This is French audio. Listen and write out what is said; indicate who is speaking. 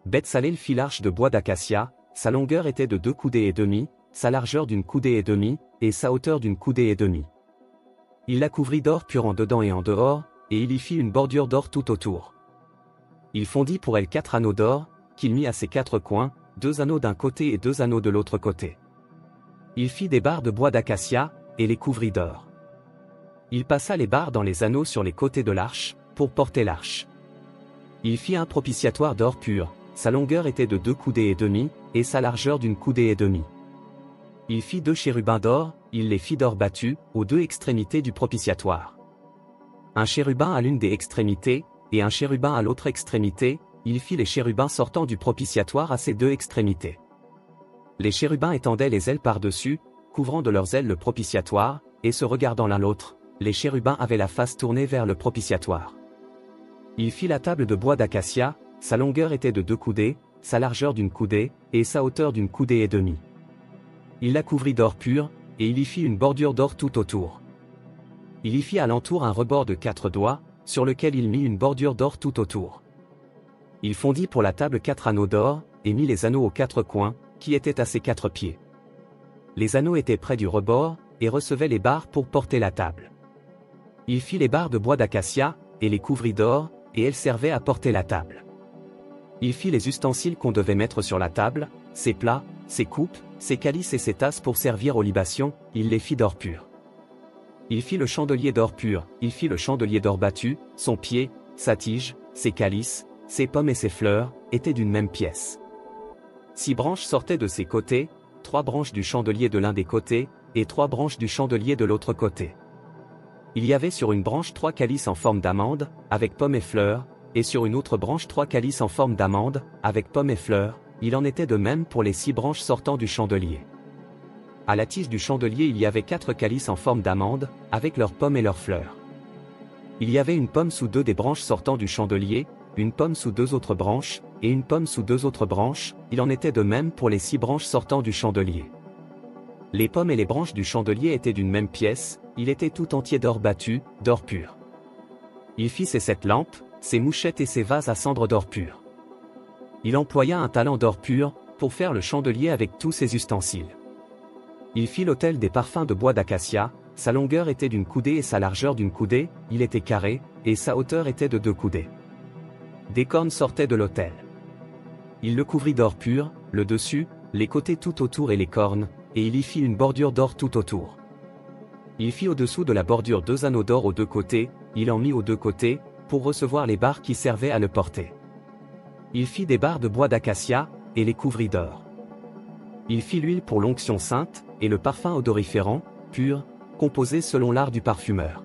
Speaker 1: Bethsalel fit l'arche de bois d'acacia, sa longueur était de 2 coudées et demie, sa largeur d'une coudée et demie, et sa hauteur d'une coudée et demie. Il la couvrit d'or pur en dedans et en dehors, et il y fit une bordure d'or tout autour. Il fondit pour elle 4 anneaux d'or, qu'il mit à ses 4 coins, 2 anneaux d'un côté et 2 anneaux de l'autre côté. Il fit des barres de bois d'acacia, et les couvrit d'or. Il passa les barres dans les anneaux sur les côtés de l'arche, pour porter l'arche. Il fit un propitiatoire d'or pur, sa longueur était de 2 coudées et demie, et sa largeur d'une coudée et demie. Il fit 2 chérubins d'or, il les fit d'or battu, aux 2 extrémités du propitiatoire. Un chérubin à l'une des extrémités, et un chérubin à l'autre extrémité, il fit les chérubins sortant du propitiatoire à ces 2 extrémités. Les chérubins étendaient les ailes par-dessus, couvrant de leurs ailes le propitiatoire, et se regardant l'un l'autre, les chérubins avaient la face tournée vers le propitiatoire. Il fit la table de bois d'acacia, sa longueur était de 2 coudées, sa largeur d'une coudée, et sa hauteur d'une coudée et demie. Il la couvrit d'or pur, et il y fit une bordure d'or tout autour. Il y fit à l'entour un rebord de 4 doigts, sur lequel il mit une bordure d'or tout autour. Il fondit pour la table 4 anneaux d'or, et mit les anneaux aux 4 coins, qui étaient à ses 4 pieds. Les anneaux étaient près du rebord, et recevaient les barres pour porter la table. Il fit les barres de bois d'acacia, et les couvrit d'or, et elles servaient à porter la table. Il fit les ustensiles qu'on devait mettre sur la table, ses plats, ses coupes, ses calices et ses tasses pour servir aux libations, il les fit d'or pur. Il fit le chandelier d'or pur, il fit le chandelier d'or battu, son pied, sa tige, ses calices, ses pommes et ses fleurs, étaient d'une même pièce. 6 branches sortaient de ses côtés, 3 branches du chandelier de l'un des côtés, et 3 branches du chandelier de l'autre côté. Il y avait sur une branche 3 calices en forme d'amande, avec pommes et fleurs, et sur une autre branche 3 calices en forme d'amande, avec pommes et fleurs, il en était de même pour les 6 branches sortant du chandelier. À la tige du chandelier il y avait 4 calices en forme d'amande, avec leurs pommes et leurs fleurs. Il y avait une pomme sous 2 des branches sortant du chandelier, une pomme sous 2 autres branches, et une pomme sous 2 autres branches, il en était de même pour les 6 branches sortant du chandelier. Les pommes et les branches du chandelier étaient d'une même pièce, il était tout entier d'or battu, d'or pur. Il fit ses 7 lampes, ses mouchettes et ses vases à cendre d'or pur. Il employa un talent d'or pur, pour faire le chandelier avec tous ses ustensiles. Il fit l'autel des parfums de bois d'acacia, sa longueur était d'une coudée et sa largeur d'une coudée, il était carré, et sa hauteur était de 2 coudées. Des cornes sortaient de l'autel. Il le couvrit d'or pur, le dessus, les côtés tout autour et les cornes, et il y fit une bordure d'or tout autour. Il fit au-dessous de la bordure 2 anneaux d'or aux 2 côtés, il en mit aux 2 côtés, pour recevoir les barres qui servaient à le porter. Il fit des barres de bois d'acacia, et les couvrit d'or. Il fit l'huile pour l'onction sainte, et le parfum odoriférant, pur, composé selon l'art du parfumeur.